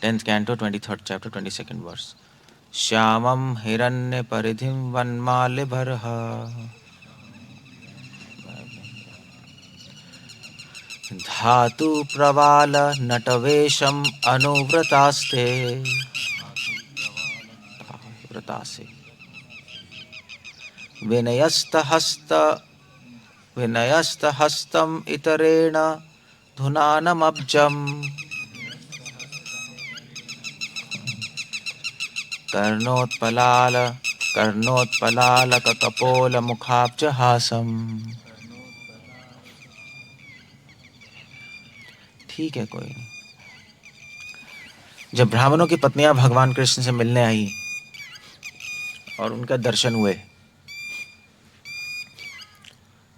10th canto 23rd chapter 22nd verse. श्यामं हिरण्य परिधिं वनमाल्यभरः धातु प्रवाल नटवेशम अनुव्रतास्ते व्रतासे विनयस्तहस्त विनयस्तहस्तम इतरेण धुनानमब्जम कर्णोत्पलाल कर्णोत्पलालककपोल मुखाब्जहासम। ठीक है, कोई नहीं। जब ब्राह्मणों की पत्नियां भगवान कृष्ण से मिलने आई और उनका दर्शन हुए,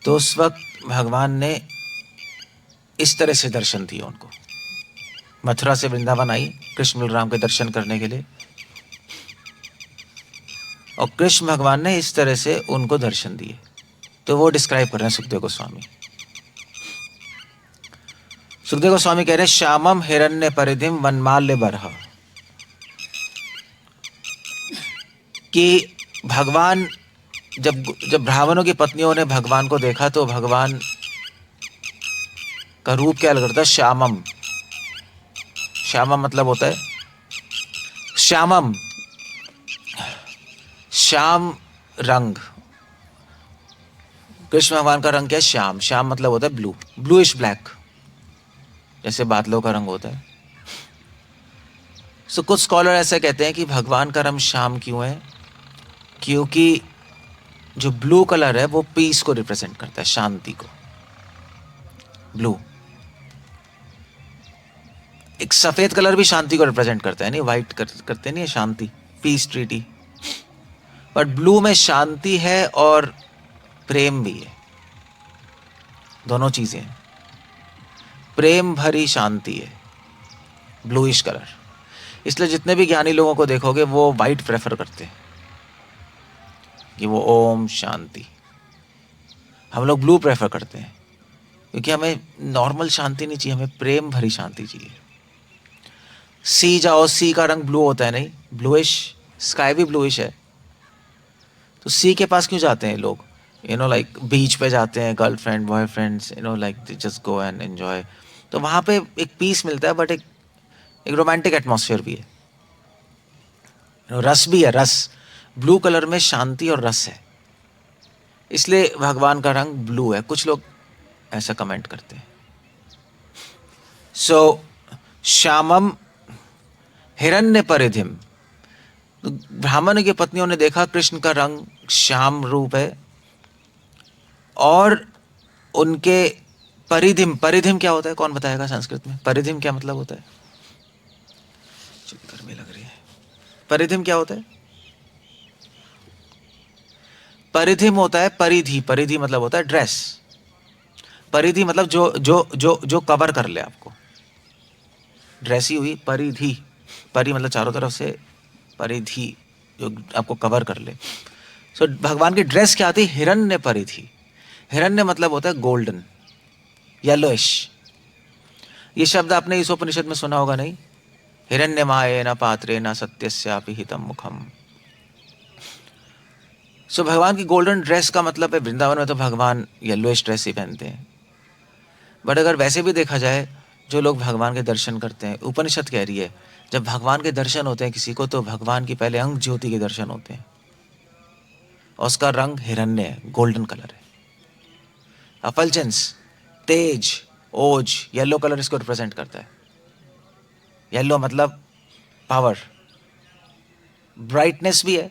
तो उस वक्त भगवान ने इस तरह से दर्शन दिए उनको। मथुरा से वृंदावन आई कृष्ण बलराम के दर्शन करने के लिए, और कृष्ण भगवान ने इस तरह से उनको दर्शन दिए। तो वो डिस्क्राइब कर रहे हैं सुखदेव गोस्वामी। सुखदेव गोस्वामी कह रहे हैं श्यामम हिरण्य परिधिम वनमाल्य बरह, कि भगवान जब ब्राह्मणों की पत्नियों ने भगवान को देखा तो भगवान का रूप क्या लग रहा था? श्यामम। श्यामम मतलब होता है श्यामम, श्याम रंग। कृष्ण भगवान का रंग क्या है? श्याम। श्याम मतलब होता है ब्लू, ब्लूइश ब्लैक, जैसे बादलों का रंग होता है। कुछ स्कॉलर ऐसे कहते हैं कि भगवान का रंग श्याम क्यों है? क्योंकि जो ब्लू कलर है वो पीस को रिप्रेजेंट करता है, शांति को। ब्लू। एक सफेद कलर भी शांति को रिप्रेजेंट करता है, नहीं? व्हाइट करते नहीं है शांति, पीस ट्रीटी। बट ब्लू में शांति है और प्रेम भी है, दोनों चीजें हैं। प्रेम भरी शांति है ब्लूइश कलर। इसलिए जितने भी ज्ञानी लोगों को देखोगे वो व्हाइट प्रेफर करते हैं कि वो ओम शांति। हम लोग ब्लू प्रेफर करते हैं क्योंकि हमें नॉर्मल शांति नहीं चाहिए, हमें प्रेम भरी शांति चाहिए। सी जाओ, सी का रंग ब्लू होता है, नहीं? ब्लूइश, स्काई भी ब्लूइश है। तो सी के पास क्यों जाते हैं लोग? लाइक बीच पे जाते हैं, girlfriend boyfriends, like just go and enjoy. तो वहां पे एक पीस मिलता है, बट एक रोमांटिक एटमॉस्फेयर भी है, रस भी है, रस। ब्लू कलर में शांति और रस है, इसलिए भगवान का रंग ब्लू है। कुछ लोग ऐसा कमेंट करते हैं। श्यामम हिरण्य परिधिम, ब्राह्मण की पत्नियों ने देखा कृष्ण का रंग श्याम रूप है, और उनके परिधिम, परिधिम क्या होता है? कौन बताएगा संस्कृत में परिधिम क्या मतलब होता है? गर्मी लग रही है। परिधिम क्या होता है? परिधिम होता है परिधि। परिधि मतलब होता है ड्रेस। परिधि मतलब जो जो जो जो कवर कर ले आपको, ड्रेस ही हुई परिधि। परि मतलब चारों तरफ से, परिधि जो आपको कवर कर ले। भगवान की ड्रेस क्या आती? हिरण्य परिधि। हिरण्य मतलब होता है गोल्डन, येलोइश। ये शब्द आपने इस उपनिषद में सुना होगा, नहीं? हिरण्यमायेन पात्रेण सत्यस्यापि हितं मुखम। भगवान की गोल्डन ड्रेस का मतलब है, वृंदावन में तो भगवान येलोइश ड्रेस ही पहनते हैं। बट अगर वैसे भी देखा जाए, जो लोग भगवान के दर्शन करते हैं, उपनिषद कह रही है जब भगवान के दर्शन होते हैं किसी को, तो भगवान की पहले अंग ज्योति के दर्शन होते हैं, और उसका रंग हिरण्य है, गोल्डन कलर है। अफल्जेंस, तेज, ओज, येलो कलर इसको रिप्रेजेंट करता है। येलो मतलब पावर, ब्राइटनेस भी है,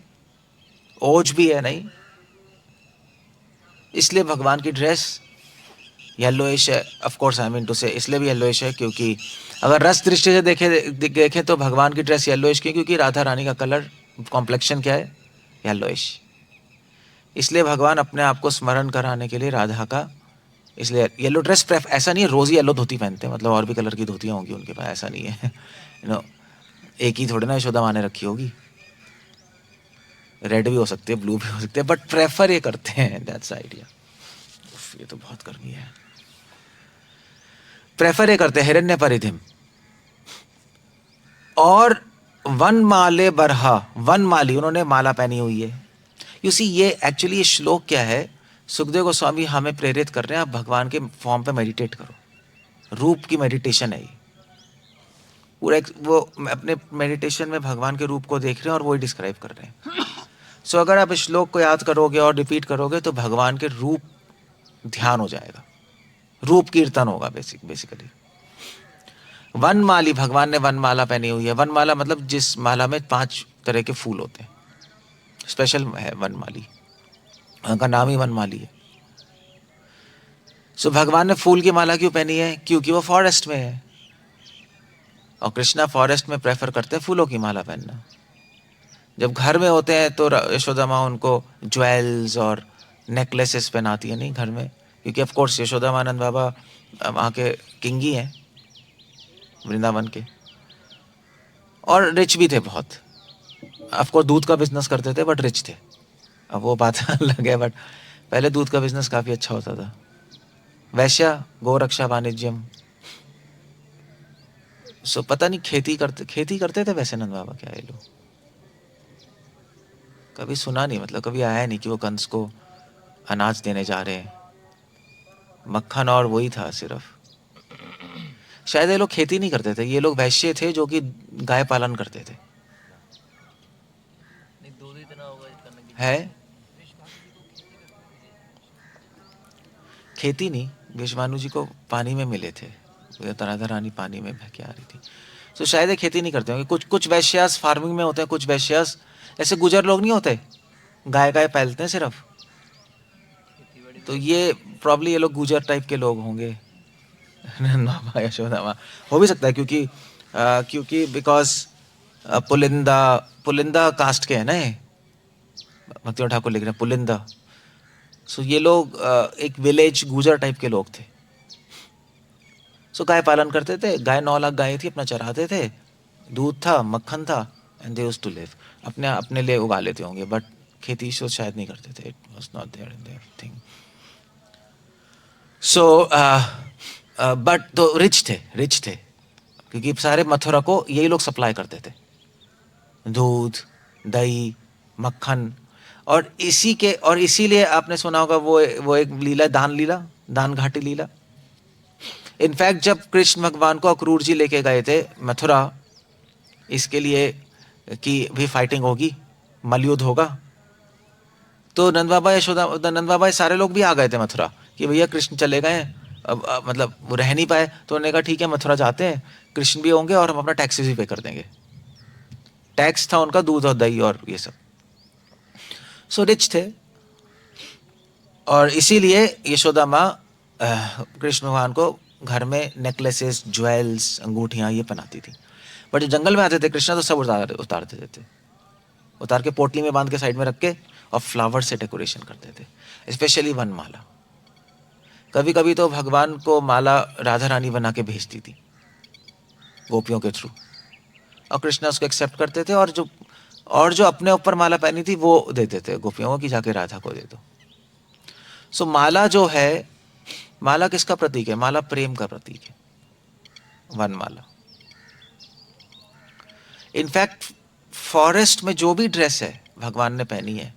ओज भी है, नहीं? इसलिए भगवान की ड्रेस येलोइश है। Of course I mean to say इसलिए भी येलोइश है क्योंकि अगर रस दृष्टि से देखें तो भगवान की ड्रेस येलोइश क्यों? क्योंकि राधा रानी का कलर, कॉम्प्लेक्शन क्या है? येलोइश। इसलिए भगवान अपने आप को स्मरण कराने के लिए राधा का, इसलिए येलो ड्रेस ऐसा नहीं है रोज येलो धोती पहनते हैं, मतलब और भी कलर की धोतियां होंगी उनके पास, ऐसा नहीं है। एक ही थोड़ी ना यशोदा माँ ने रखी होगी, रेड भी हो सकती है, ब्लू भी हो सकती है, बट प्रेफर ये करते हैं, दैट्स आइडिया। ये तो बहुत गर्मी है। प्रेफर ये करते हैं हिरण्य परिधिम। और वन माले बरहा, वन माली, उन्होंने माला पहनी हुई है। यू सी, ये एक्चुअली ये श्लोक क्या है, सुखदेव गोस्वामी हमें प्रेरित कर रहे हैं, आप भगवान के फॉर्म पे मेडिटेट करो। रूप की मेडिटेशन है ये पूरा। वो अपने मेडिटेशन में भगवान के रूप को देख रहे हैं और वो ही डिस्क्राइब कर रहे हैं। सो अगर आप इस श्लोक को याद करोगे और रिपीट करोगे तो भगवान के रूप ध्यान हो जाएगा, रूप कीर्तन होगा बेसिकली। वनमाली, भगवान ने वनमाला पहनी हुई है। वनमाला मतलब जिस माला में 5 तरह के फूल होते हैं, स्पेशल है वनमाली, उनका नाम ही वनमाली है। सो भगवान ने फूल की माला क्यों पहनी है? क्योंकि वो फॉरेस्ट में है और कृष्णा फॉरेस्ट में प्रेफर करते हैं फूलों की माला पहनना। जब घर में होते हैं तो यशोदा माँ उनको ज्वेल्स और नेकलेसेस पहनाती है, नहीं घर में, क्योंकि ऑफ कोर्स यशोदा माँ, नंद बाबा वहाँ के किंगी हैं वृंदावन के, और रिच भी थे बहुत। ऑफ कोर्स दूध का बिजनेस करते थे बट रिच थे, अब वो बात अलग है, बट पहले दूध का बिजनेस काफ़ी अच्छा होता था। वैश्या, गोरक्षा वाणिज्यम। सो पता नहीं खेती करते थे वैसे नंद बाबा, क्या ये लोग, कभी सुना नहीं, मतलब कभी आया नहीं कि वो कंस को अनाज देने जा रहे हैं। मक्खन और वही था सिर्फ। शायद ये लोग खेती नहीं करते थे, ये लोग वैश्य थे जो कि गाय पालन करते थे। है खेती नहीं, विश्वानु जी को पानी में मिले थे, राधा रानी पानी में बह के आ रही थी। तो शायद ये खेती नहीं करते होंगे। कुछ वैश्यास फार्मिंग में होते हैं, कुछ वैश्यास ऐसे गुजर लोग नहीं होते, गाय पालते हैं सिर्फ। तो ये प्रॉब्ली ये लोग गुजर टाइप के लोग होंगे। यशोदा माँ हो भी सकता है, क्योंकि बिकॉज पुलिंदा कास्ट के है ना ये, भक्ति ठाकुर लिख रहे हैं पुलिंदा। सो ये लोग एक विलेज गुजर टाइप के लोग थे। सो गाय पालन करते थे, गाय 9 लाख गायें थी, अपना चराते थे, दूध था, मक्खन था, and they used to live. अपने लिए उगा लेते होंगे, बट खेती शो शायद नहीं करते थे, it was not there in there thing. So but तो रिच थे क्योंकि सारे मथुरा को यही लोग सप्लाई करते थे, दूध, दही, मक्खन। और इसीलिए आपने सुना होगा वो एक लीला, दान घाटी लीला। इनफैक्ट जब कृष्ण भगवान को अक्रूर जी लेके गए थे मथुरा, इसके लिए कि भी फाइटिंग होगी, मलयुद्ध होगा, तो नंद बाबा सारे लोग भी आ गए थे मथुरा कि भैया कृष्ण चले गए, अब मतलब वो रह नहीं पाए, तो उन्होंने कहा ठीक है मथुरा जाते हैं, कृष्ण भी होंगे और हम अपना टैक्सेस भी पे कर देंगे। टैक्स था उनका दूध और दही और ये सब। सो रिच थे, और इसीलिए यशोदा माँ कृष्ण भगवान को घर में नेकलेसेस, ज्वेल्स, अंगूठियाँ ये पहनाती थी। बट जब जंगल में आते थे कृष्णा तो सब उतार देते थे, उतार के पोटली में बांध के साइड में रख के और फ्लावर से डेकोरेशन करते थे, स्पेशली वनमाला। कभी कभी तो भगवान को माला राधा रानी बना के भेजती थी गोपियों के थ्रू, और कृष्णा उसको एक्सेप्ट करते थे, और जो अपने ऊपर माला पहनी थी वो देते थे गोपियों को कि जाके राधा को दे दो। सो माला जो है, माला किसका प्रतीक है? माला प्रेम का प्रतीक है, वनमाला। इनफैक्ट फॉरेस्ट में जो भी ड्रेस है भगवान ने पहनी है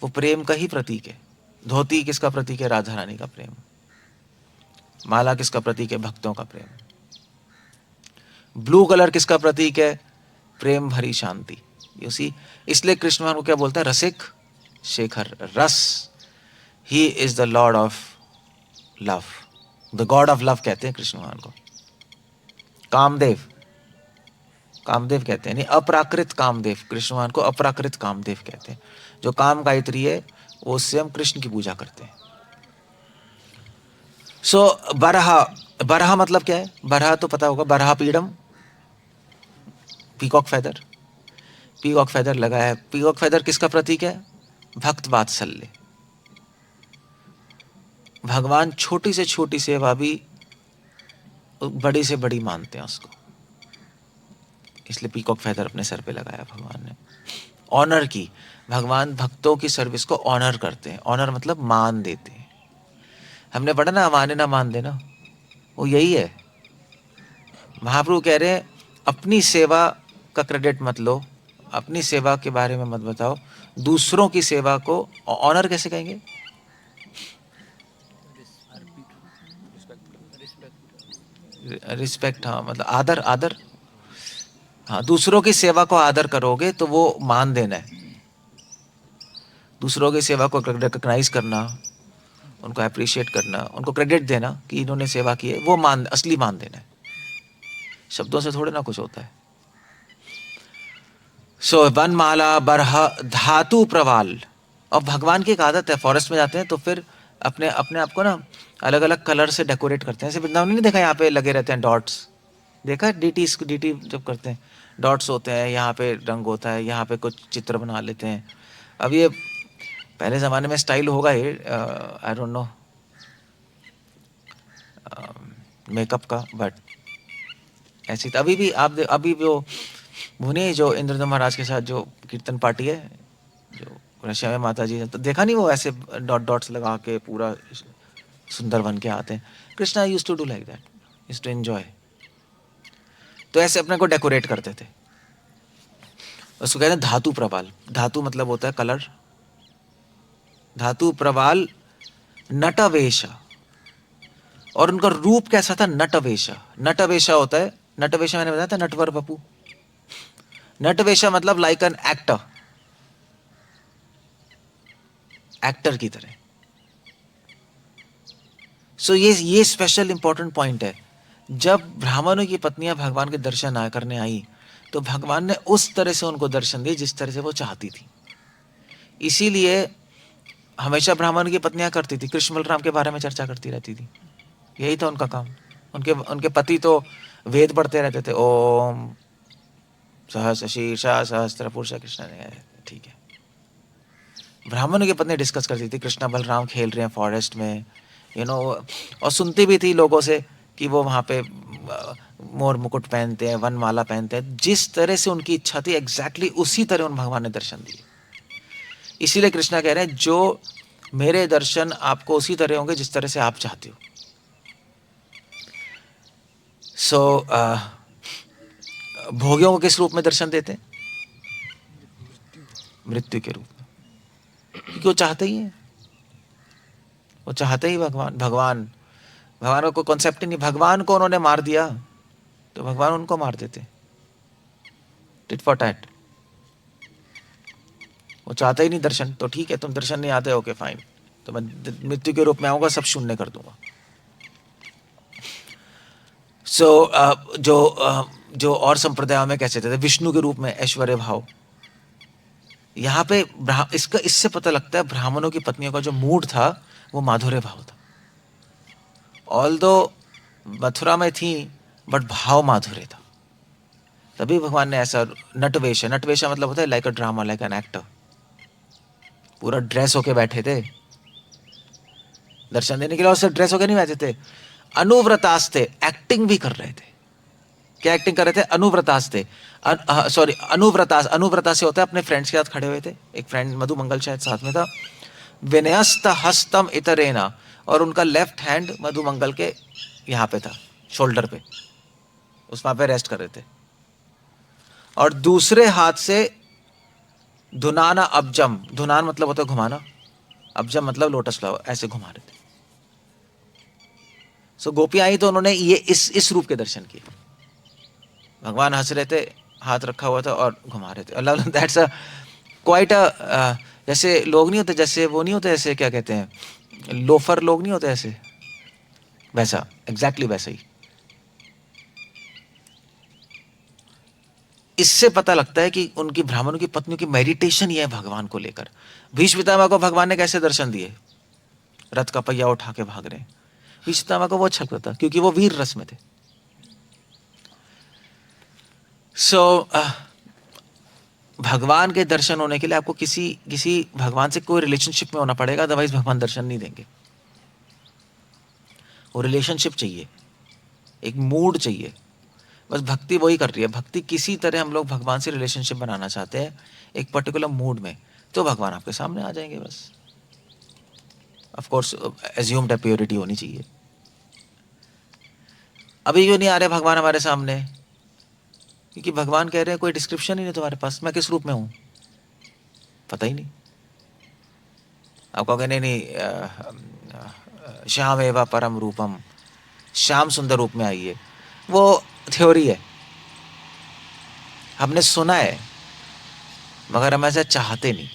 वो प्रेम का ही प्रतीक है। धोती किसका प्रतीक है? राधा रानी का प्रेम। माला किसका प्रतीक है? भक्तों का प्रेम। ब्लू कलर किसका प्रतीक है? प्रेम भरी शांति। यू सी, इसलिए कृष्ण भगवान को क्या बोलता है? रसिक शेखर, रस। He is the Lord of love, the God of love कहते हैं कृष्ण भगवान को। कामदेव कहते हैं, नहीं अपराकृत कामदेव, कृष्ण भगवान को अपराकृत कामदेव कहते हैं। जो काम गायत्री है वो उससे हम कृष्ण की पूजा करते हैं। सो बरहा मतलब क्या है? बरहा तो पता होगा, बरहा पीडम, पीकॉक फेदर लगा है। पीकॉक फेदर किसका प्रतीक है? भक्त वात्सल्य। भगवान छोटी से छोटी सेवा भी बड़ी से बड़ी मानते हैं उसको, इसलिए पीकॉक फेदर अपने सर पे लगाया भगवान ने। ऑनर की, भगवान भक्तों की सर्विस को ऑनर करते हैं। ऑनर मतलब मान देते हैं। हमने पढ़ा ना, माने ना मान देना, वो यही है। महाप्रभु कह रहे हैं अपनी सेवा का क्रेडिट मत लो, अपनी सेवा के बारे में मत बताओ, दूसरों की सेवा को ऑनर कैसे कहेंगे? रिस्पेक्ट, हाँ, मतलब आदर, आदर, हाँ, दूसरों की सेवा को आदर करोगे तो वो मान देना है। दूसरों की सेवा को रिकॉग्नाइज करना, उनको अप्रिशिएट करना, उनको क्रेडिट देना कि इन्होंने सेवा की है, वो मान, असली मान देना है। शब्दों से थोड़े ना कुछ होता है। सो वनमाला, बरह, धातु प्रवाल। और भगवान की एक आदत है, फॉरेस्ट में जाते हैं तो फिर अपने अपने आप को ना अलग अलग कलर से डेकोरेट करते हैं। ऐसे वृंदावन नहीं देखा, यहाँ पे लगे रहते हैं डॉट्स, देखा डीटी डीटी जब करते हैं डॉट्स होते हैं, यहाँ पे रंग होता है, यहाँ पे कुछ चित्र बना लेते हैं। अब ये पहले ज़माने में स्टाइल होगा ये, आई डोंट नो मेकअप का, बट ऐसी तो अभी भी आप अभी वो मुनि जो इंद्रदेव महाराज के साथ जो कीर्तन पार्टी है जो रशिया में माता जी, तो देखा नहीं वो ऐसे डॉट डॉट्स लगा के पूरा सुंदर बन के आते हैं। Krishna used to do like that, used to enjoy. तो ऐसे अपने को डेकोरेट करते थे। उसको कहते हैं धातु प्रवाल। धातु मतलब होता है कलर, धातु प्रवाल नटवेशा। और उनका रूप कैसा था? नटवेशा। नटवेशा होता है, नटवेशा मैंने बताया था, नटवर बपू। नटवेशा मतलब लाइक एन एक्टर, एक्टर की तरह। सो ये स्पेशल इंपॉर्टेंट पॉइंट है। जब ब्राह्मणों की पत्नियां भगवान के दर्शन करने आई तो भगवान ने उस तरह से उनको दर्शन दिए जिस तरह से वो चाहती थी। इसीलिए हमेशा ब्राह्मण की पत्नियां करती थी, कृष्ण बलराम के बारे में चर्चा करती रहती थी, यही था उनका काम। उनके उनके पति तो वेद पढ़ते रहते थे, ओम सहस्र शीर्षा सहस्त्र पुरुष कृष्ण ने, ठीक है। ब्राह्मणों की पत्नी डिस्कस करती थी, कृष्णा बलराम खेल रहे हैं फॉरेस्ट में, और सुनती भी थी लोगों से कि वो वहाँ पे मोर मुकुट पहनते हैं, वनमाला पहनते हैं। जिस तरह से उनकी इच्छा थी एग्जैक्टली उसी तरह उन भगवान ने दर्शन दिए। इसीलिए कृष्णा कह रहे हैं जो मेरे दर्शन आपको उसी तरह होंगे जिस तरह से आप चाहते हो। सो भोगियों को किस रूप में दर्शन देते हैं? मृत्यु के रूप में, क्योंकि वो चाहते ही हैं, वो चाहते ही भगवान भगवान भगवान का कोई कॉन्सेप्ट ही नहीं। भगवान को उन्होंने मार दिया तो भगवान उनको मार देते, टिट फॉर टैट। वो चाहते ही नहीं दर्शन, तो ठीक है तुम दर्शन नहीं आते, ओके फाइन, तो मैं मृत्यु के रूप में आऊंगा, सब शून्य कर दूंगा। सो जो और संप्रदायों में कैसे थे, विष्णु के रूप में ऐश्वर्य भाव। यहाँ पे इससे पता लगता है ब्राह्मणों की पत्नियों का जो मूड था वो माधुर्य भाव था। ऑल्दो मथुरा में थी बट भाव माधुर्य था। तभी भगवान ने ऐसा नटवेश, नटवेशा मतलब होता है like a drama, like an actor, पूरा ड्रेस होके बैठे थे दर्शन देने के लिए। और सिर्फ ड्रेस होके नहीं बैठे थे, अनुव्रतास थे, एक्टिंग भी कर रहे थे। क्या एक्टिंग कर रहे थे? अनुव्रतास थे, सॉरी अनुव्रतास। अनुव्रतास से होता है अपने फ्रेंड्स के साथ खड़े हुए थे, एक फ्रेंड मधु मंगल शायद साथ में था। विनयस्त हस्तम इतरेना, और उनका लेफ्ट हैंड मधु मंगल के यहाँ पे था, शोल्डर पे, उस वहां पे रेस्ट कर रहे थे। और दूसरे हाथ से धुनाना अब्जम, धुनान मतलब होता है घुमाना, अब्जम मतलब लोटस फ्लावर, ऐसे घुमा रहे थे। सो गोपियां आई तो उन्होंने ये इस रूप के दर्शन किए। भगवान हंस रहे थे, हाथ रखा हुआ था और घुमा रहे थे। अल्लाह, दैट्स अ क्वाइट अ, जैसे लोग नहीं होते, जैसे वो नहीं होते, ऐसे क्या कहते हैं, लोफर लोग नहीं होते ऐसे, वैसा एग्जैक्टली वैसा ही। इससे पता लगता है कि उनकी ब्राह्मणों की पत्नियों की मेडिटेशन ये है भगवान को लेकर। भीष्म पितामह को भगवान ने कैसे दर्शन दिए? रथ का पहिया उठा के भाग रहे हैं। भीष्म पितामह को वो अच्छा लगता था क्योंकि वो वीर रस में थे। सो भगवान के दर्शन होने के लिए आपको किसी भगवान से कोई रिलेशनशिप में होना पड़ेगा, अदरवाइज भगवान दर्शन नहीं देंगे। वो रिलेशनशिप चाहिए, एक मूड चाहिए। बस भक्ति वही कर रही है, भक्ति किसी तरह हम लोग भगवान से रिलेशनशिप बनाना चाहते हैं एक पर्टिकुलर मूड में, तो भगवान आपके सामने आ जाएंगे बस। ऑफ कोर्स एज्यूम्ड प्योरिटी होनी चाहिए। अभी क्यों नहीं आ रहे भगवान हमारे सामने? क्योंकि भगवान कह रहे हैं कोई डिस्क्रिप्शन ही नहीं तुम्हारे पास, मैं किस रूप में हूँ पता ही नहीं। आप कहोगे नहीं नहीं, श्याम एवा परम रूपम, श्याम सुंदर रूप में आइए, वो थ्योरी है, हमने सुना है मगर हम ऐसा चाहते नहीं।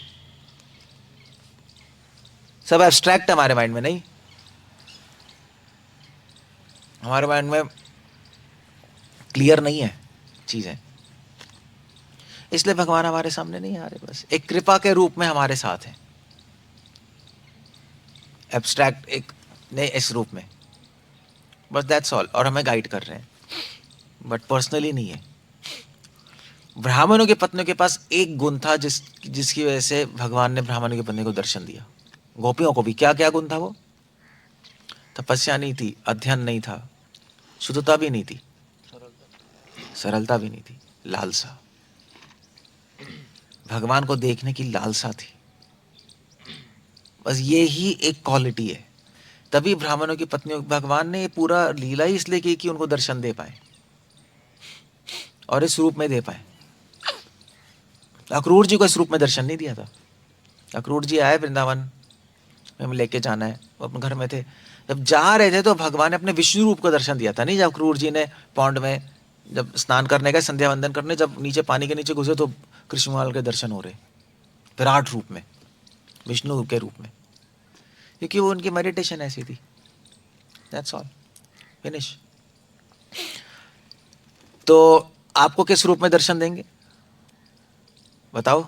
सब एब्स्ट्रैक्ट हमारे माइंड में, नहीं, हमारे माइंड में क्लियर नहीं है चीजें, इसलिए भगवान हमारे सामने नहीं आ रहे, बस एक कृपा के रूप में हमारे साथ हैं, एब्स्ट्रैक्ट एक नहीं इस रूप में, बस दैट्स ऑल, और हमें गाइड कर रहे हैं, बट पर्सनली नहीं है। ब्राह्मणों की पत्नियों के पास एक गुण था जिसकी वजह से भगवान ने ब्राह्मणों की पत्नी को दर्शन दिया। गोपियों को भी क्या क्या गुण था? वो तपस्या नहीं थी, अध्ययन नहीं था, शुद्धता भी नहीं थी, सरलता भी नहीं थी, लालसा, भगवान को देखने की लालसा थी, बस ये ही एक क्वालिटी है। तभी ब्राह्मणों की पत्नियों, भगवान ने ये पूरा लीला ही इसलिए की कि उनको दर्शन दे पाए और इस रूप में दे पाए। अक्रूर जी को इस रूप में दर्शन नहीं दिया था। अक्रूर जी आए वृंदावन में, लेके जाना है, वो अपने घर में थे, जब जा रहे थे तो भगवान ने अपने विष्णु रूप को दर्शन दिया था। नहीं, जब अक्रूर जी ने पौंड में जब स्नान करने गए, संध्या वंदन करने, जब नीचे पानी के नीचे घुसे तो कृष्णलाल के दर्शन हो रहे विराट रूप में, विष्णु के रूप में, क्योंकि वो उनकी मेडिटेशन ऐसी थी। That's all, finish. तो आपको किस रूप में दर्शन देंगे बताओ?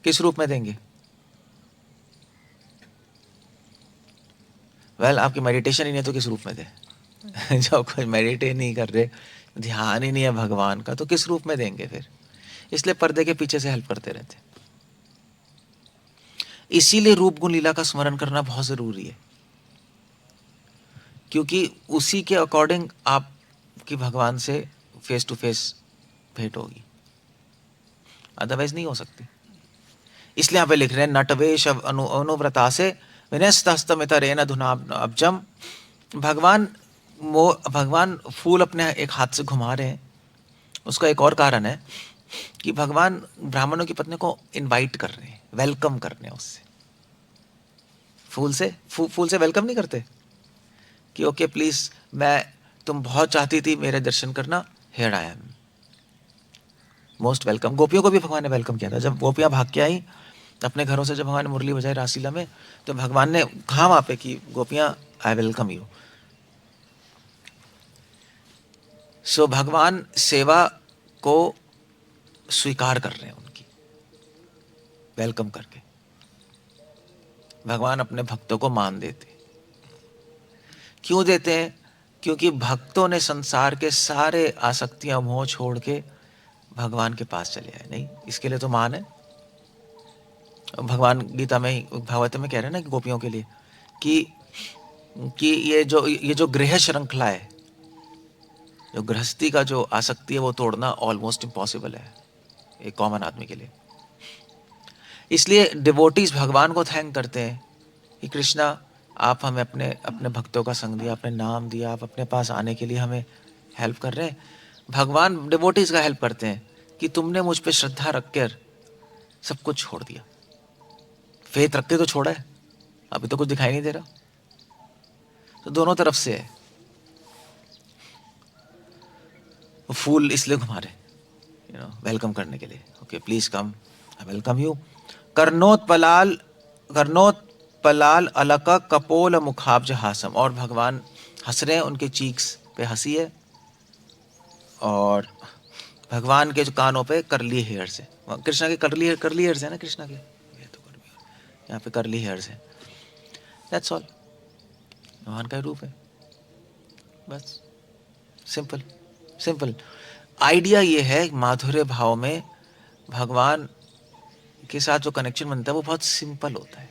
किस रूप में देंगे? वेल, आपकी मेडिटेशन ही नहीं तो किस रूप में दे? जब कोई मेडिटेट नहीं कर रहे, ध्यान ही नहीं है भगवान का, तो किस रूप में देंगे फिर? इसलिए पर्दे के पीछे से हेल्प करते रहते। इसीलिए रूप गुण लीला का स्मरण करना बहुत जरूरी है, क्योंकि उसी के अकॉर्डिंग आपकी भगवान से फेस टू फेस भेंट होगी, अदरवाइज नहीं हो सकती। इसलिए यहाँ पे लिख रहे हैं नटवेश अनुव्रता से विनस्तस्तमितरेण धुना अब्जम। भगवान फूल अपने एक हाथ से घुमा रहे हैं। उसका एक और कारण है कि भगवान ब्राह्मणों की पत्नी को इनवाइट कर रहे हैं, वेलकम कर रहे हैं उससे। फूल से वेलकम नहीं करते कि ओके प्लीज, तुम बहुत चाहती थी मेरे दर्शन करना, here I am, most welcome. गोपियों को भी भगवान ने वेलकम किया था। जब गोपियां भाग के आई अपने घरों से, जब भगवान ने मुरली बजाई रासलीला में, तो भगवान ने कहा वहां पे कि गोपियां, आई वेलकम यू। सो भगवान सेवा को स्वीकार कर रहे हैं उनकी, वेलकम करके। भगवान अपने भक्तों को मान देते। क्यों देते हैं? क्योंकि भक्तों ने संसार के सारे आसक्तियां मोह छोड़ के भगवान के पास चले आए। नहीं, इसके लिए तो मान है। भगवान गीता में, भागवत में कह रहे हैं ना कि गोपियों के लिए कि ये जो गृह श्रृंखला है, जो गृहस्थी का जो आसक्ति है, वो तोड़ना ऑलमोस्ट इम्पॉसिबल है एक कॉमन आदमी के लिए। इसलिए डिवोटीज भगवान को थैंक करते हैं कि कृष्णा, आप हमें अपने भक्तों का संग दिया, अपने नाम दिया, आप अपने पास आने के लिए हमें हेल्प कर रहे हैं। भगवान डिवोटीज का हेल्प करते हैं कि तुमने मुझ पे श्रद्धा रखकर सब कुछ छोड़ दिया। फेथ रख के तो छोड़ा है, अभी तो कुछ दिखाई नहीं दे रहा। तो दोनों तरफ से है। फूल इसलिए घुमा रहे, वेलकम करने के लिए। Okay please come, I welcome you. कर्णोत्पलाल अलक कपोल मुखाब्ज हासम। और भगवान हंस रहे हैं, उनके चीक्स पे हंसी है, और भगवान के जो कानों पे करली हेयर्स है। कृष्णा के करली हेयर्स है ना, कृष्णा के ये तो यहाँ पे करली हेयर्स है। दैट्स ऑल, भगवान का रूप है, बस। सिंपल आइडिया ये है, माधुर्य भाव में भगवान के साथ जो कनेक्शन बनता है वो बहुत सिंपल होता है।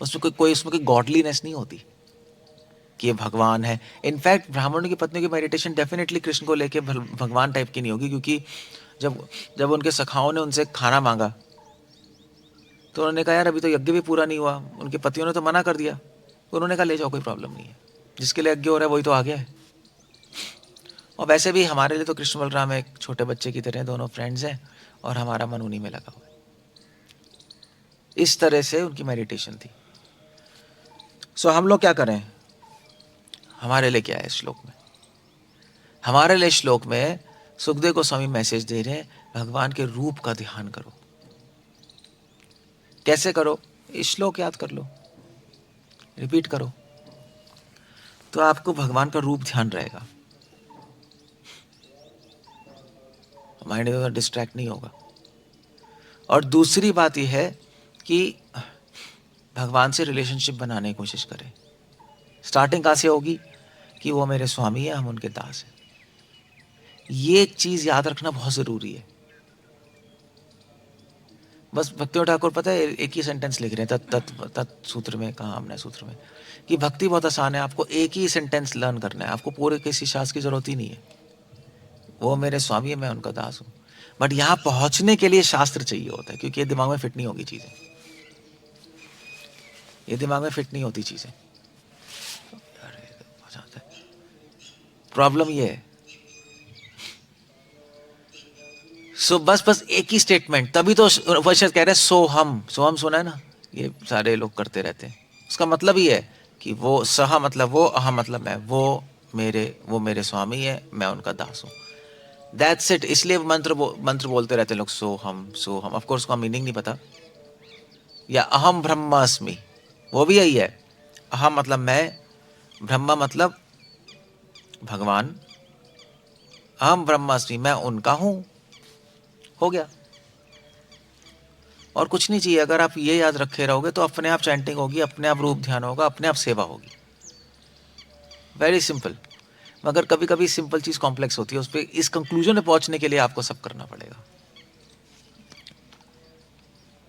उसमें कोई गॉडलीनेस नहीं होती कि ये भगवान है। इनफैक्ट ब्राह्मणों की पत्नियों की मेडिटेशन डेफिनेटली कृष्ण को लेके भगवान टाइप की नहीं होगी, क्योंकि जब उनके सखाओं ने उनसे खाना मांगा तो उन्होंने कहा यार अभी तो यज्ञ भी पूरा नहीं हुआ। उनके पतियों ने तो मना कर दिया, तो उन्होंने कहा ले जाओ, कोई प्रॉब्लम नहीं है, जिसके लिए यज्ञ हो रहा है वही तो आ गया है। और वैसे भी हमारे लिए तो कृष्ण बलराम एक छोटे बच्चे की तरह दोनों फ्रेंड्स हैं और हमारा मन उन्हीं में लगा हुआ है। इस तरह से उनकी मेडिटेशन थी। सो हम लोग क्या करें? हमारे लिए क्या है श्लोक में? हमारे लिए श्लोक में सुखदेव गोस्वामी मैसेज दे रहे हैं, भगवान के रूप का ध्यान करो। कैसे करो? इस श्लोक याद कर लो, रिपीट करो, तो आपको भगवान का रूप ध्यान रहेगा, माइंड में डिस्ट्रैक्ट नहीं होगा। और दूसरी बात यह है कि भगवान से रिलेशनशिप बनाने की कोशिश करें। स्टार्टिंग कहाँ से होगी? कि वो मेरे स्वामी है, हम उनके दास हैं। ये चीज याद रखना बहुत जरूरी है। बस भक्ति ठाकुर पता है एक ही सेंटेंस लिख रहे हैं तत् सूत्र में, कहा हमने सूत्र में, कि भक्ति बहुत आसान है, आपको एक ही सेंटेंस लर्न करना है, आपको पूरे किसी शास्त्र की जरूरत ही नहीं है। वो मेरे स्वामी है, मैं उनका दास हूं। बट यहां पहुंचने के लिए शास्त्र चाहिए होता है, क्योंकि ये दिमाग में फिट नहीं होगी चीजें, ये दिमाग में फिट नहीं होती चीजें। प्रॉब्लम ये है। सो बस एक ही स्टेटमेंट, तभी तो उपनिषद कह रहे हैं सोहम। सोहम सुना है ना, ये सारे लोग करते रहते हैं। उसका मतलब ही है कि वो सह मतलब वो, अहम मतलब मैं, वो मेरे स्वामी है, मैं उनका दास हूं। That's it. इसलिए मंत्र बोलते रहते हैं लोग, सोहम सोहम। ऑफ कोर्स उसका मीनिंग नहीं पता। या अहम ब्रह्मास्मि, वो भी यही है। अहम मतलब मैं, ब्रह्मा मतलब भगवान, अहम ब्रह्मास्मि मैं उनका हूं। हो गया, और कुछ नहीं चाहिए। अगर आप ये याद रखे रहोगे तो अपने आप चैंटिंग होगी, अपने आप रूप ध्यान होगा, अपने आप सेवा होगी। Very simple. मगर कभी कभी सिंपल चीज कॉम्प्लेक्स होती है, उस पर इस कंक्लूजन में पहुंचने के लिए आपको सब करना पड़ेगा।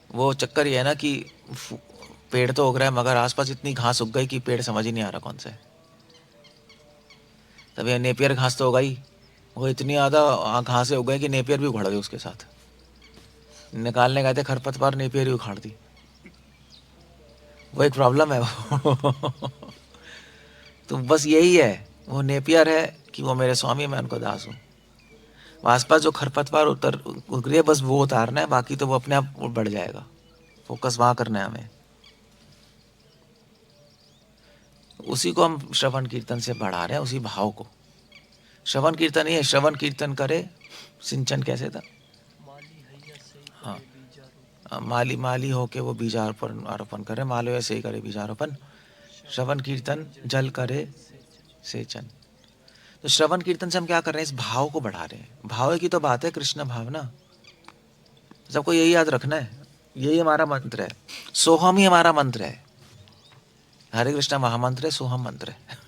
वो चक्कर ये है ना कि पेड़ तो उग रहा है मगर आसपास इतनी घास उग गई कि पेड़ समझ ही नहीं आ रहा कौन सा है। तभी नेपियर घास तो उगाई, वो इतनी ज्यादा घासें उग गई कि नेपियर भी उखाड़ गई उसके साथ। निकालने गए थे खरपतवार, नेपियर ही उखाड़ दी। वो एक प्रॉब्लम है वो। तो बस यही है, वो नेपियर है कि वो मेरे स्वामी, मैं उनको दास हूँ। आसपास जो खरपतवार उग रही है बस वो उतारना है, बाकी तो वो अपने आप बढ़ जाएगा। फोकस वहां करना है हमें। उसी को हम श्रवण कीर्तन से बढ़ा रहे हैं, उसी भाव को। श्रवण कीर्तन ही है, श्रवण कीर्तन करे सिंचन कैसे था? हाँ, माली माली होके वो बीजारोपण आरोपण करे, मालो ऐसे ही करे बीजारोपण। श्रवण कीर्तन जल करे सेचन। तो श्रवण कीर्तन से हम क्या कर रहे हैं? इस भाव को बढ़ा रहे हैं। भाव की तो बात है, कृष्ण भावना। सबको यही याद रखना है, यही हमारा मंत्र है। सोहम ही हमारा मंत्र है। हरे कृष्णा महामंत्र है, सोहम मंत्र है।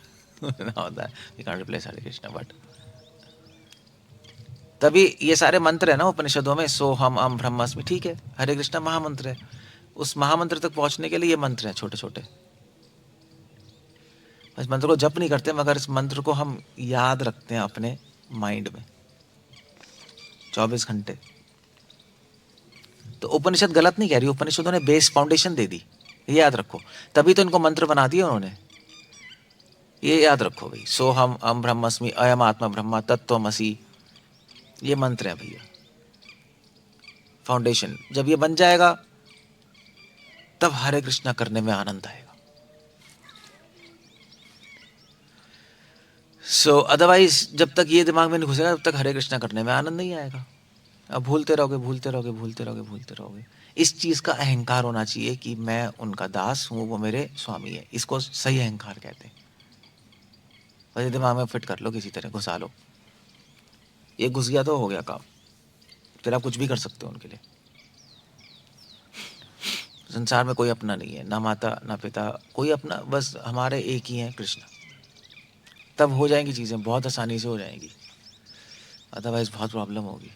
We can't replace Hare Krishna, but तभी ये सारे मंत्र है ना उपनिषदों में, सोहम अम ब्रह्मास्मि, ठीक है, हरे कृष्णा महामंत्र है। उस महामंत्र तक पहुंचने के लिए ये मंत्र है छोटे छोटे। इस मंत्र को जप नहीं करते, मगर इस मंत्र को हम याद रखते हैं अपने माइंड में 24 घंटे। तो उपनिषद गलत नहीं कह रही, उपनिषदों ने बेस फाउंडेशन दे दी, ये याद रखो। तभी तो इनको मंत्र बना दिया उन्होंने। ये याद रखो भाई, सोहम अम ब्रह्मस्मि अयम आत्मा ब्रह्मा तत्त्वमसि, ये मंत्र है भैया, फाउंडेशन। जब ये बन जाएगा तब हरे कृष्णा करने में आनंद आएगा। सो अदरवाइज जब तक ये दिमाग में नहीं घुसेगा तब तक हरे कृष्णा करने में आनंद नहीं आएगा। अब भूलते रहोगे भूलते रहोगे भूलते रहोगे भूलते रहोगे। इस चीज का अहंकार होना चाहिए कि मैं उनका दास हूं, वो मेरे स्वामी है। इसको सही अहंकार कहते हैं। बस दिमाग में फिट कर लो, किसी तरह घुसा लो। ये घुस गया तो हो गया काम, फिर आप कुछ भी कर सकते हो उनके लिए। संसार में कोई अपना नहीं है, ना माता ना पिता, कोई अपना, बस हमारे एक ही है कृष्ण। तब हो जाएंगी चीजें, बहुत आसानी से हो जाएंगी, अदरवाइज बहुत प्रॉब्लम होगी।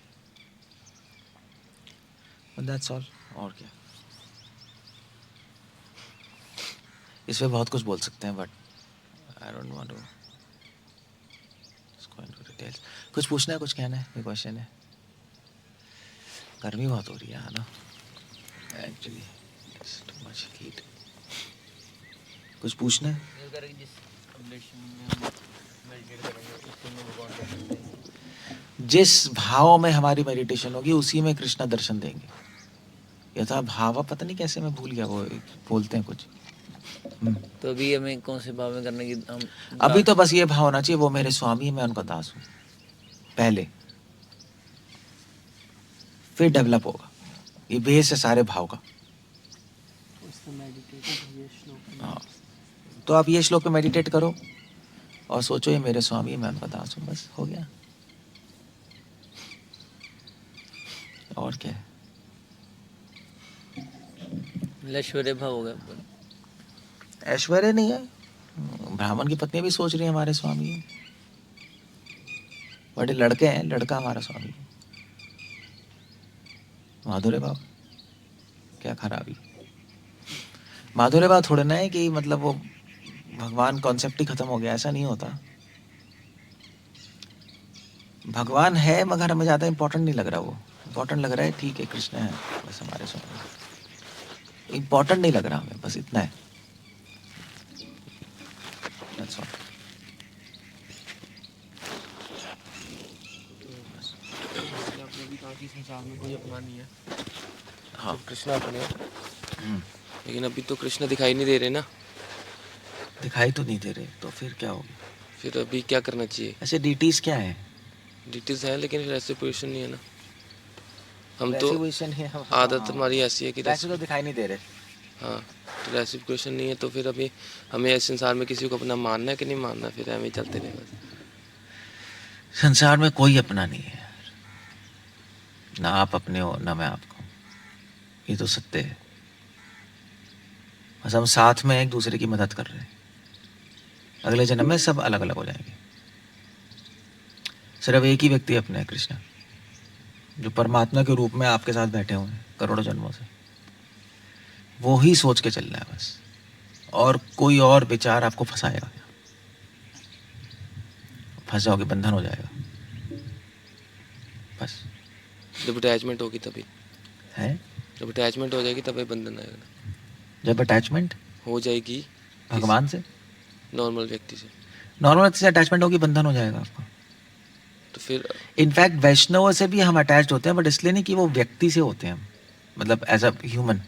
That's all. और क्या, इस पे बहुत कुछ बोल सकते हैं, but I don't want to go into details. कुछ पूछना है, कुछ कहना है, कोई क्वेश्चन है? गर्मी बहुत हो रही है ना एक्चुअली, टू मच हीट। कुछ पूछना है? जिस भाव में हमारी मेडिटेशन होगी उसी में कृष्णा दर्शन देंगे। यथा भाव, पता नहीं कैसे मैं भूल गया, वो बोलते हैं कुछ। तो अभी हमें कौन से भाव में करने की हम अभी तो बस ये भाव होना चाहिए वो मेरे स्वामी है, मैं उनका दास हूं पहले, फिर डेवलप होगा। ये बेस है सारे भाव का। हाँ, तो आप ये श्लोक पे मेडिटेट करो और सोचो ये मेरे स्वामी है, मैं उनका दास हूं, बस हो गया। और क्या है? ऐश्वर्य भाव हो गया। ऐश्वर्य नहीं है, ब्राह्मण की पत्नी भी सोच रही है हमारे स्वामी है, बड़े लड़के हैं, लड़का हमारा स्वामी है। माधुर्य भाव क्या खराबी? माधुर्य भाव थोड़े ना है कि मतलब वो भगवान कॉन्सेप्ट ही खत्म हो गया, ऐसा नहीं होता। भगवान है मगर हमें ज्यादा इंपॉर्टेंट नहीं लग रहा, वो इंपॉर्टेंट लग रहा है ठीक है कृष्ण है बस हमारे स्वामी, इंपॉर्टेंट नहीं लग रहा हमें, बस इतना है। That's all. आपने भी कहा कि संसार में कोई अपना नहीं है। हाँ। तो कृष्ण अपने हैं। लेकिन अभी तो कृष्ण दिखाई नहीं दे रहे ना। दिखाई तो नहीं दे रहे, तो फिर क्या होगा? फिर अभी क्या करना चाहिए? ऐसे डीटीज क्या है? डिटेल्स है लेकिन रेसिप्रोकेशन नहीं है ना। हम तो रेसिप्रोकेशन है, हम आदत हमारी ऐसी है कि वैसे तो दिखाई नहीं दे रहे। हाँ, तो रेसिप्रोकेशन नहीं है तो फिर अभी हमें इस संसार में किसी को अपना मानना है कि नहीं मानना, फिर हमें चलते रहेगा। संसार में कोई अपना नहीं है, ना आप अपने हो ना मैं आपको, ये तो सत्य है। बस हम साथ में एक दूसरे की मदद कर रहे हैं, अगले जन्म में सब अलग अलग हो जाएंगे। सिर्फ एक ही व्यक्ति अपने है, कृष्ण, जो परमात्मा के रूप में आपके साथ बैठे हुए हैं करोड़ों जन्मों से। वो ही सोच के चलना है बस, और कोई और विचार आपको फंसाएगा, फंस जाओगे, बंधन हो जाएगा बस। जब अटैचमेंट होगी तभी है, जब अटैचमेंट हो जाएगी तभी बंधन आएगा ना। जब अटैचमेंट हो जाएगी भगवान से, नॉर्मल व्यक्ति से, नॉर्मल से अटैचमेंट होगी, बंधन हो जाएगा आपका। तो फिर इनफैक्ट वैष्णव से भी हम अटैच्ड होते हैं, बट इसलिए नहीं कि वो व्यक्ति से होते हैं, मतलब एज अ ह्यूमन,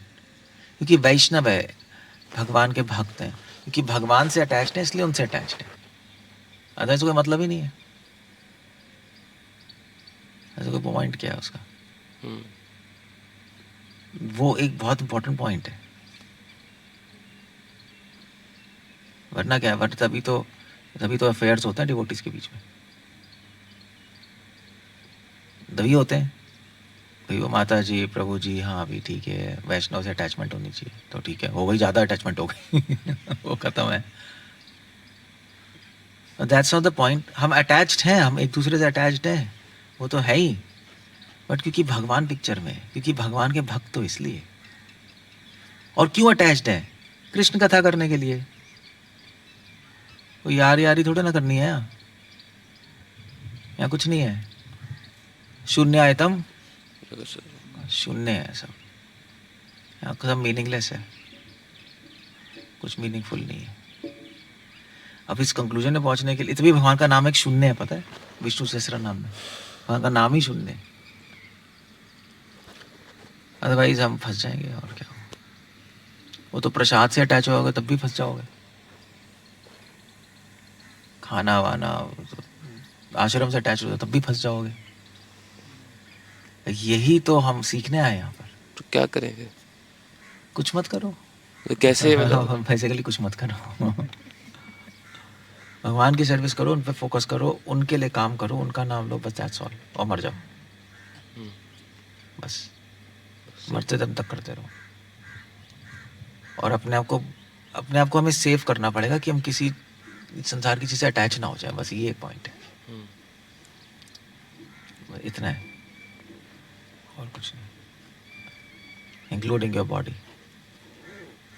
क्योंकि वैष्णव है, भगवान के भक्त हैं, क्योंकि भगवान से अटैच्ड है इसलिए उनसे अटैच्ड है, अदरवाइज कोई मतलब ही नहीं है। ऐसा कोई पॉइंट क्या है उसका? वो एक बहुत इंपॉर्टेंट पॉइंट है, वरना क्या है, बट तभी तो अफेयर्स होते हैं डिवोटीज के बीच में, तभी होते हैं भाई, वो माता जी प्रभु जी हाँ अभी ठीक है, वैष्णव से अटैचमेंट होनी चाहिए, तो ठीक है, हो गई, ज़्यादा अटैचमेंट हो गई वो खत्म है। That's not the point. हम अटैच्ड हैं, हम एक दूसरे से अटैच्ड हैं, वो तो है ही, बट क्योंकि भगवान पिक्चर में, क्योंकि भगवान के भक्त तो इसलिए। और क्यों अटैच्ड है? कृष्ण कथा करने के लिए। कोई यार यारी थोड़ा ना करनी है यहाँ कुछ नहीं है। शून्य आयतम शून्य है सब, यहाँ सब मीनिंगलेस है, कुछ मीनिंगफुल नहीं है। अब इस कंक्लूजन में पहुंचने के लिए, तभी भगवान का नाम एक शून्य है, पता है, विष्णु सहस्त्र नाम में भगवान का नाम ही शून्य है, अदरवाइज हम फंस जाएंगे। और क्या, वो तो प्रसाद से अटैच होगा तब भी फंस जाओगे, खाना वाना आश्रम से अटैच हो तब भी फंस जाओगे। यही तो हम सीखने आए यहाँ पर। तो क्या करें फिर? कुछ मत करो, तो कैसे मतलब बेसिकली कुछ मत करो भगवान की सर्विस करो, उन पे फोकस करो, उनके लिए काम करो, उनका नाम लो, बस दैट्स ऑल, और मर जाओ बस, मरते दम तक करते रहो। और अपने आप को हमें सेव करना पड़ेगा कि हम किसी संसार की चीज से अटैच ना हो जाए, बस ये एक पॉइंट है, इतना है और कुछ नहीं, इंक्लूडिंग योर बॉडी,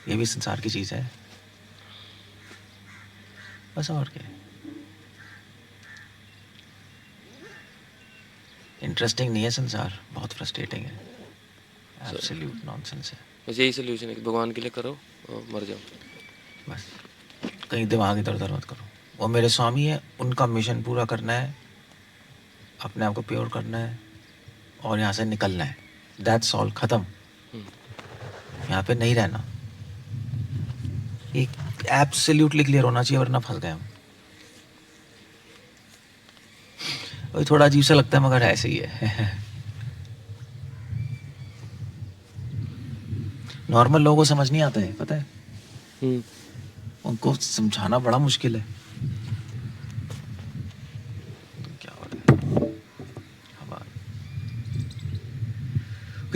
ये भी संसार की चीज है बस, और क्या। इंटरेस्टिंग नहीं है संसार, बहुत फ्रस्ट्रेटिंग है, एब्सोल्यूट नॉनसेंस है। बस यही सोल्यूशन है कि भगवान के लिए करो और मर जाओ बस कहीं दिमाग इधर उधर मत करो, वो मेरे स्वामी है, उनका मिशन पूरा करना है, अपने आप को प्योर करना है और यहाँ से निकलना है। दैट्स ऑल, खत्म। यहाँ पे नहीं रहना। एक एब्सोल्युटली क्लियर होना चाहिए, वरना फंस गए हम। वही थोड़ा अजीब सा लगता है, मगर ऐसे ही है। नॉर्मल लोगों को समझ नहीं आता है, पता है। उनको समझाना बड़ा मुश्किल है। क्या हो रहा है? हवा।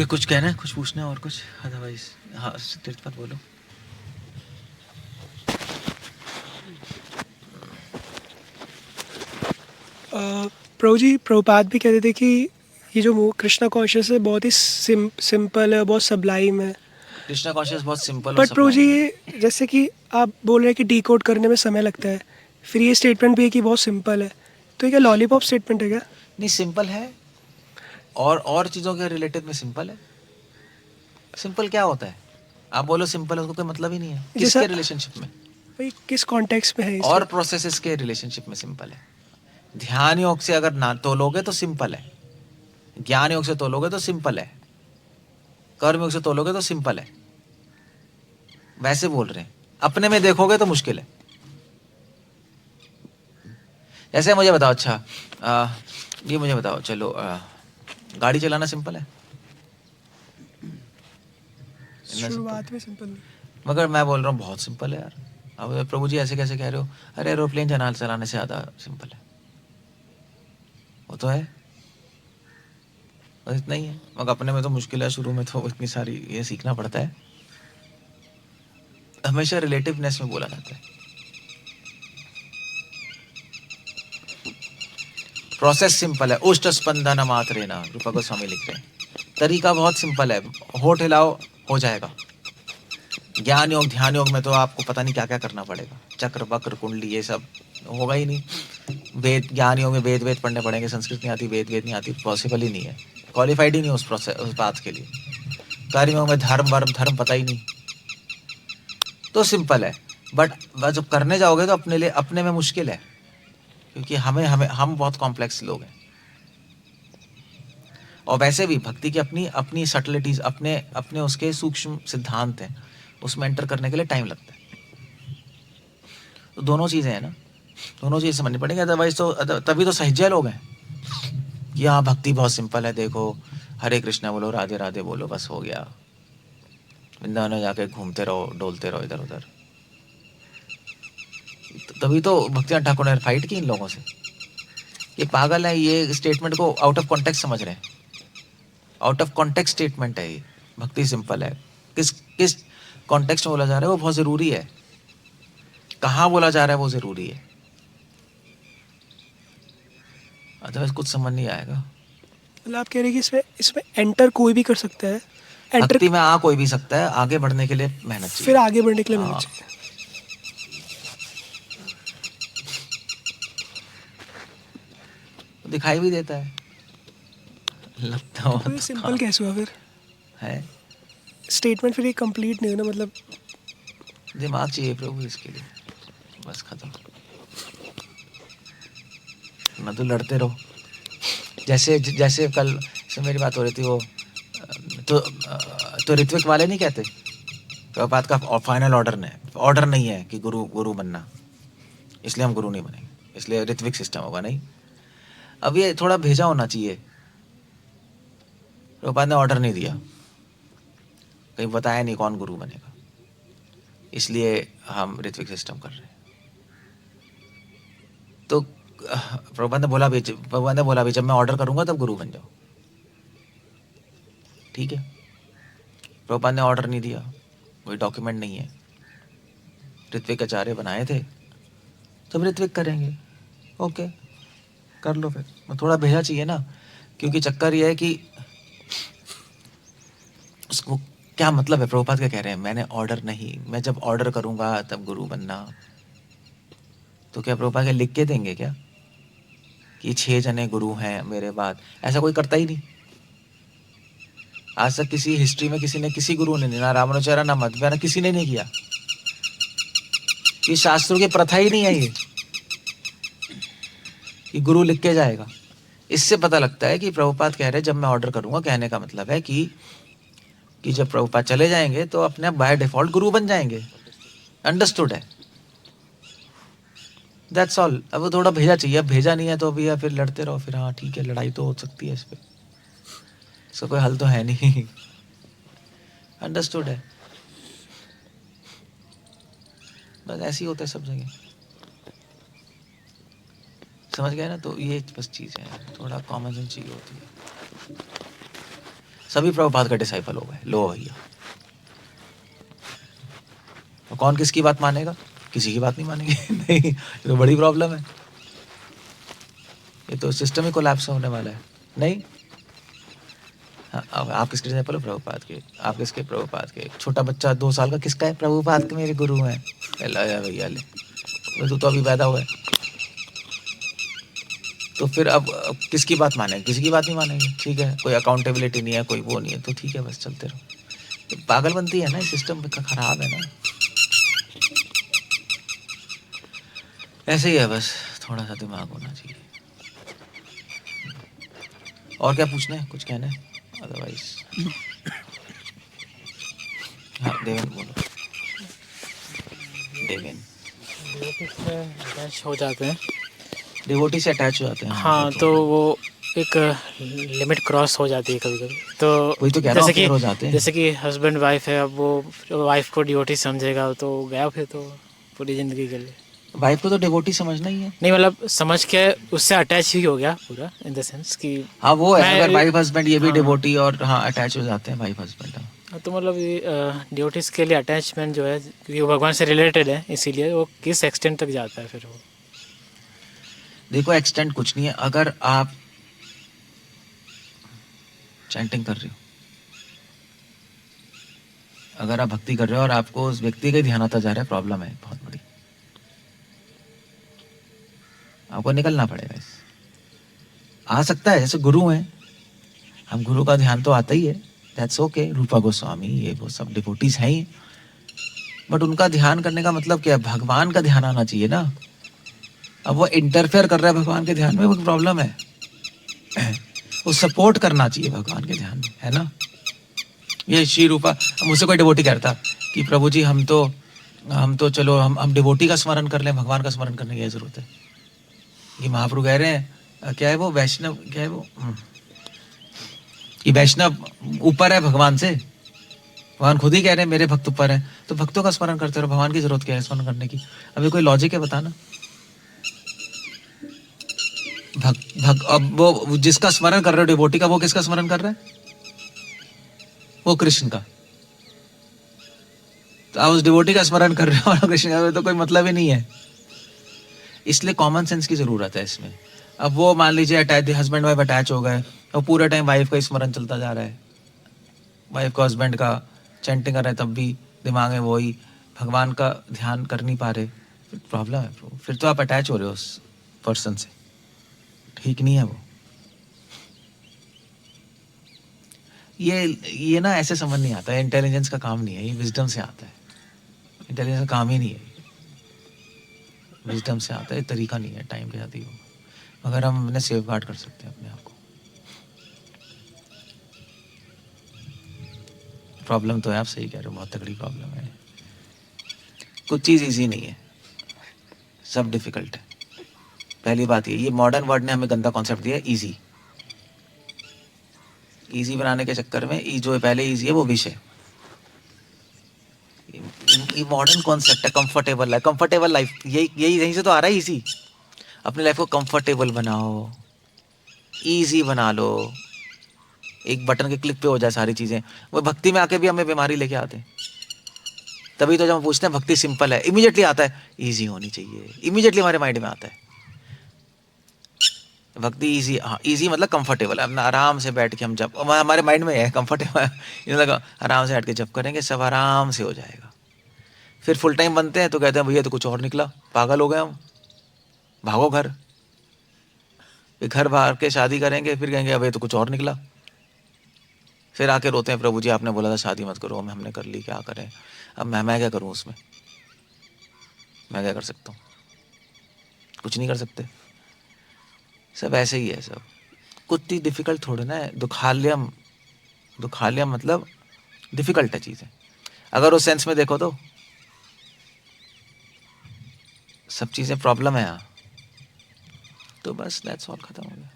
कुछ कहना है, कुछ पूछना है और कुछ? अदरवाइज हाँ, तीर्थ मत बोलो। प्रभु जी, प्रभुपाद भी कहते थे कि ये जो कृष्णा कॉन्शियस है बहुत ही सिंपल है, बहुत सबलाइम है। कृष्णा कॉन्शियस बहुत सिंपल और बट प्रभु जी, sublime है। जैसे कि आप बोल रहे हैं कि डिकोड करने में समय लगता है, फिर ये स्टेटमेंट भी है कि बहुत सिंपल है, तो ये क्या लॉलीपॉप स्टेटमेंट है क्या? नहीं, सिंपल है, और चीज़ों के रिलेटेड में सिंपल है। सिंपल क्या होता है? आप बोलो सिंपल है, उसको कोई मतलब ही नहीं है। किसके रिलेशनशिप में? भाई किस कॉन्टेक्स्ट में है और प्रोसेसेस के रिलेशनशिप में सिंपल है। ध्यान योग से अगर ना तोलोगे तो सिंपल है, ज्ञान योग से तोलोगे तो सिंपल है, कर्म योग से तोलोगे तो सिंपल है। वैसे बोल रहे हैं, अपने में देखोगे तो मुश्किल है। जैसे मुझे बताओ, अच्छा ये मुझे बताओ, चलो गाड़ी चलाना सिंपल है? शुरुआत में सिंपल नहीं। मगर मैं बोल रहा हूँ बहुत सिंपल है यार। अब प्रभु जी ऐसे कैसे कह रहे हो? अरे एरोप्लेन चलाने से ज़्यादा सिंपल है। वो तो है, बस इतना ही है। मगर अपने में तो मुश्किल है, शुरू में तो इतनी सारी ये सीखना पड़ता है। हमेशा रिलेटिवनेस में बोला जाता है। प्रोसेस सिंपल है, उष्ट स्पंदन मात्रेण, रूपा गोस्वामी लिख रहे हैं। तरीका बहुत सिंपल है, होठ हिलाओ हो जाएगा। ज्ञान योग ध्यान योग में तो आपको पता नहीं क्या क्या करना पड़ेगा, चक्र वक्र कुंडली ये सब होगा ही नहीं। वेद ज्ञान योग में वेद पढ़ने पड़ेंगे, संस्कृत नहीं आती, वेद नहीं आती, पॉसिबल ही नहीं है, क्वालिफाइड ही नहीं उस बात के लिए। कर्म योग में धर्म पता ही नहीं, तो सिंपल है। बट जब करने जाओगे तो अपने लिए अपने में मुश्किल है, क्योंकि हम बहुत कॉम्प्लेक्स लोग हैं। और वैसे भी भक्ति की अपनी सटलिटीज, अपने उसके सूक्ष्म सिद्धांत हैं, उसमें एंटर करने के लिए टाइम लगता है। तो दोनों चीज़ें हैं ना, दोनों चीज़ें समझनी पड़ेंगी। अदरवाइज तो तभी तो सहजे लोग हैं कि हाँ भक्ति बहुत सिंपल है, देखो हरे कृष्णा बोलो, राधे राधे बोलो, बस हो गया। वृंदावन में जाके घूमते रहो, डोलते रहो इधर उधर। तभी तो भक्तिनाथ ठाकुर ने फाइट की इन लोगों से। ये पागल है, ये स्टेटमेंट को आउट ऑफ कॉन्टेक्स्ट समझ रहे हैं। आउट ऑफ कॉन्टेक्स्ट स्टेटमेंट है ये। भक्ति सिंपल है, किस कॉन्टेक्स्ट में बोला जा रहा है वो बहुत जरूरी है। कहाँ बोला जा रहा है वो जरूरी है, अदरवाइज कुछ समझ नहीं आएगा। मतलब आप कह रहे हैं कि इसमें एंटर कोई भी कर सकता है? भक्ति में आ कोई भी सकता है, आगे बढ़ने के लिए मेहनत चाहिए। फिर आगे बढ़ने के लिए मेहनत चाहिए। दिखाई भी देता है, लगता हो तो सिंपल कैसे हुआ फिर? है स्टेटमेंट फिर ये कंप्लीट नहीं हुआ ना, मतलब दिमाग चाहिए प्रभु इसके लिए, बस खत्म। ना तो लड़ते रहो, जैसे कल से मेरी बात हो रही थी, वो तो ऋत्विक वाले नहीं कहते प्रभुपाद का फाइनल ऑर्डर नहीं है कि गुरु बनना, इसलिए हम गुरु नहीं बनेंगे, इसलिए ऋत्विक सिस्टम होगा। नहीं, अब ये थोड़ा भेजा होना चाहिए। प्रभुपाद ने ऑर्डर नहीं दिया, कहीं बताया नहीं कौन गुरु बनेगा, इसलिए हम ऋत्विक सिस्टम कर रहे हैं। तो प्रभुपाद ने बोला भी जब मैं ऑर्डर करूंगा तब गुरु बन जाओ, ठीक है। प्रभुपाद ने ऑर्डर नहीं दिया, कोई डॉक्यूमेंट नहीं है, ऋत्विक आचार्य बनाए थे, तब ऋत्विक करेंगे, ओके कर लो। फिर थोड़ा भेजा चाहिए ना, क्योंकि चक्कर ये है कि उसको क्या मतलब है। प्रभुपाद क्या कह रहे हैं, मैंने ऑर्डर नहीं, मैं जब ऑर्डर करूंगा तब गुरु बनना। तो क्या प्रभुपाद लिख के देंगे क्या कि 6 जने गुरु हैं मेरे बाद? ऐसा कोई करता ही नहीं। आज तक किसी हिस्ट्री में किसी गुरु ने, ना रामानुचार्य ना मध्वाचार्य, किसी ने नहीं किया। ये शास्त्रों की प्रथा ही नहीं है ये। कि गुरु लिख के जाएगा। इससे पता लगता है कि प्रभुपाद कह रहे हैं जब मैं ऑर्डर करूंगा, कहने का मतलब है कि जब प्रभुपाद चले जाएंगे तो अपने आप बाय डिफॉल्ट गुरु बन जाएंगे। अंडरस्टूड है, दैट्स ऑल। अब वो थोड़ा भेजा चाहिए, अब भेजा नहीं है तो भैया फिर लड़ते रहो, फिर हाँ ठीक है लड़ाई तो हो सकती है इस पे, इसका कोई हल तो है नहीं। अंडरस्टूड है, बस ऐसे ही होता है सब जगह, समझ गए ना। तो ये बस चीज़ है, थोड़ा कॉमन सेंस चाहिए होती है। सभी प्रभुपाद का डिसाइपल हो गए, लो भैया। तो कौन किसकी बात मानेगा? किसी की बात नहीं मानेंगे। नहीं, ये तो बड़ी प्रॉब्लम है, ये तो सिस्टम ही कोलैप्स होने वाला है। नहीं, हाँ, अब आप किसके डिसाइपल हो? प्रभुपाद के। आप किसके? प्रभुपाद के। छोटा बच्चा 2 साल का किसका है? प्रभुपाद के मेरे गुरु हैं। ले भैया ले, तू तो अभी पैदा हुआ है। तो फिर अब किसकी बात मानेंगे? किसी की बात नहीं मानेंगे, ठीक है। कोई अकाउंटेबिलिटी नहीं है, कोई वो नहीं है, तो ठीक है बस चलते रहो। तो पागलपंती है ना, सिस्टम खराब है ना, ऐसे ही है बस, थोड़ा सा दिमाग होना चाहिए। और क्या पूछना है, कुछ कहना है? अदरवाइज हाँ देवेन बोलो। देवेन अटैच हो जाते हैं। डिवोटी से अटैच हो जाते हैं। हाँ, तो वो एक लिमिट क्रॉस हो जाती है कभी कभी। तो वही तो कह रहा हूँ, फिर हो जाते हैं। जैसे कि हस्बैंड वाइफ है, अब वो वाइफ को डिवोटी समझेगा तो गया फिर तो पूरी ज़िंदगी के लिए। वाइफ को तो डिवोटी समझना ही है। नहीं मतलब समझ के उससे अटैच ही हो गया पूरा, इन द सेंस कि हाँ वो है, मैं- अगर वाइफ हस्बैंड ये भी हाँ। डिवोटी और हाँ अटैच हो जाते हैं वाइफ हस्बैंड। तो मतलब डिवोटीज के लिए अटैचमेंट जो है, क्योंकि वो भगवान से रिलेटेड है, इसीलिए वो किस एक्सटेंट तक जाता है फिर वो। देखो एक्सटेंट कुछ नहीं है, अगर आप चैंटिंग कर रहे हो, अगर आप भक्ति कर रहे हो और आपको उस व्यक्ति का ध्यान आता जा रहा है, प्रॉब्लम है बहुत बड़ी, आपको निकलना पड़ेगा। इस आ सकता है, जैसे गुरु हैं, हम गुरु का ध्यान तो आता ही है, दैट्स ओके। रूपा गोस्वामी ये वो सब डिवोटीज हैं ही, बट उनका ध्यान करने का मतलब क्या है? भगवान का ध्यान आना चाहिए ना। अब वो इंटरफेयर कर रहा है भगवान के ध्यान में, वो प्रॉब्लम है। वो सपोर्ट करना चाहिए भगवान के ध्यान में, है ना। ये श्री रूपा, मुझसे कोई डिवोटी कहता कि प्रभु जी हम तो चलो हम डिवोटी का स्मरण कर लें, भगवान का स्मरण करने की क्या जरूरत है? ये महाप्रभु कह रहे हैं, क्या है वो वैष्णव, क्या है वो, कि वैष्णव ऊपर है भगवान से। भगवान खुद ही कह रहे हैं मेरे भक्त ऊपर हैं, तो भक्तों का स्मरण करते रहो, भगवान की जरूरत क्या है स्मरण करने की? अभी कोई लॉजिक है बताना। अब वो जिसका स्मरण कर रहे हो डिवोटी का, वो किसका स्मरण कर रहा है? वो कृष्ण का। तो आप उस डिवोटी का स्मरण कर रहे हो और कृष्ण का, तो कोई मतलब ही नहीं है। इसलिए कॉमन सेंस की जरूरत है इसमें। अब वो मान लीजिए अटैच, हस्बैंड वाइफ अटैच हो गए और पूरे टाइम वाइफ का स्मरण चलता जा रहा है, वाइफ को हस्बैंड का चैंटिंग कर रहे हैं, तब भी दिमाग में वही, भगवान का ध्यान कर नहीं पा रहे, फिर प्रॉब्लम है। फिर तो आप अटैच हो रहे हो उस पर्सन से, ठीक नहीं है वो। ये ना ऐसे समझ नहीं आता है, इंटेलिजेंस का काम नहीं है, ये विजडम से आता है। इंटेलिजेंस का काम ही नहीं है, विजडम से आता है, तरीका नहीं है, टाइम के साथ ही होगा, अगर हम अपने सेफ गार्ड कर सकते हैं अपने आप को। प्रॉब्लम तो है, आप सही कह रहे हो, बहुत तगड़ी प्रॉब्लम है। कुछ चीज़ इजी नहीं है, सब डिफिकल्ट है। पहली बात ये मॉडर्न वर्ड ने हमें गंदा कॉन्सेप्ट दिया, इजी। इजी बनाने के चक्कर में जो पहले इजी है वो विष है। ये मॉडर्न कॉन्सेप्ट है, कंफर्टेबल है, कंफर्टेबल लाइफ, यही से तो आ रहा है इजी। अपनी लाइफ को कंफर्टेबल बनाओ, इजी बना लो, एक बटन के क्लिक पे हो जाए सारी चीजें। वो भक्ति में आके भी हमें बीमारी लेके आते हैं। तभी तो जब हम पूछते हैं भक्ति सिंपल है, इमीडिएटली आता है इजी होनी चाहिए, इमीडिएटली हमारे माइंड में आता है भक्ति इजी। हाँ इजी मतलब कंफर्टेबल, अपना आराम से बैठ के हम जब, हमारे माइंड में है कंफर्टेबल, ये लगा आराम से बैठ के जब करेंगे सब आराम से हो जाएगा। फिर फुल टाइम बनते हैं तो कहते हैं भैया तो कुछ और निकला, पागल हो गए हम, भागो घर। फिर घर भाग के शादी करेंगे, फिर कहेंगे अभी तो कुछ और निकला। फिर आके रोते हैं प्रभु जी आपने बोला था शादी मत करो, हमने कर ली, क्या करें अब। मैं क्या करूं उसमें, मैं क्या कर सकता हूँ? कुछ नहीं कर सकते। सब ऐसे ही है सब। कुछ डिफिकल्ट थोड़े ना है। दुखालयम, दुखालयम मतलब डिफिकल्ट है चीज़ें, अगर उस सेंस में देखो तो सब चीज़ें प्रॉब्लम है यहाँ। तो बस दैट्स ऑल, खत्म हो गया।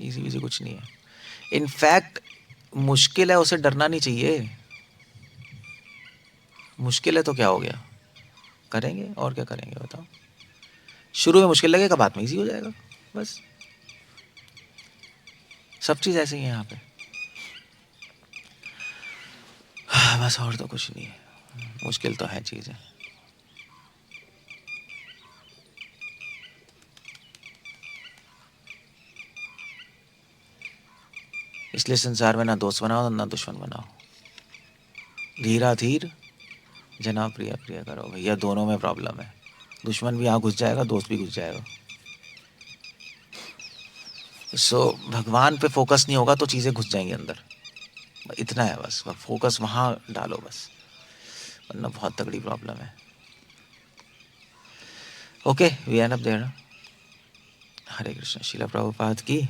इजी इजी कुछ नहीं है। इनफैक्ट मुश्किल है, उसे डरना नहीं चाहिए। मुश्किल है तो क्या हो गया, करेंगे और क्या करेंगे बताओ। शुरू में मुश्किल लगेगा, बाद में इजी हो जाएगा, बस। सब चीज़ ऐसे ही है यहाँ पे। बस और तो कुछ नहीं है, मुश्किल तो है चीज़ें। इसलिए संसार में ना दोस्त बनाओ ना दुश्मन बनाओ। धीरा धीर जना प्रिया प्रिया करो भैया, दोनों में प्रॉब्लम है। दुश्मन भी यहाँ घुस जाएगा, दोस्त भी घुस जाएगा। सो भगवान पे फोकस नहीं होगा तो चीज़ें घुस जाएंगी अंदर, इतना है बस। फोकस वहाँ डालो बस, वरना बहुत तगड़ी प्रॉब्लम है। Okay, we end up there. Hare Krishna. Srila Prabhupada की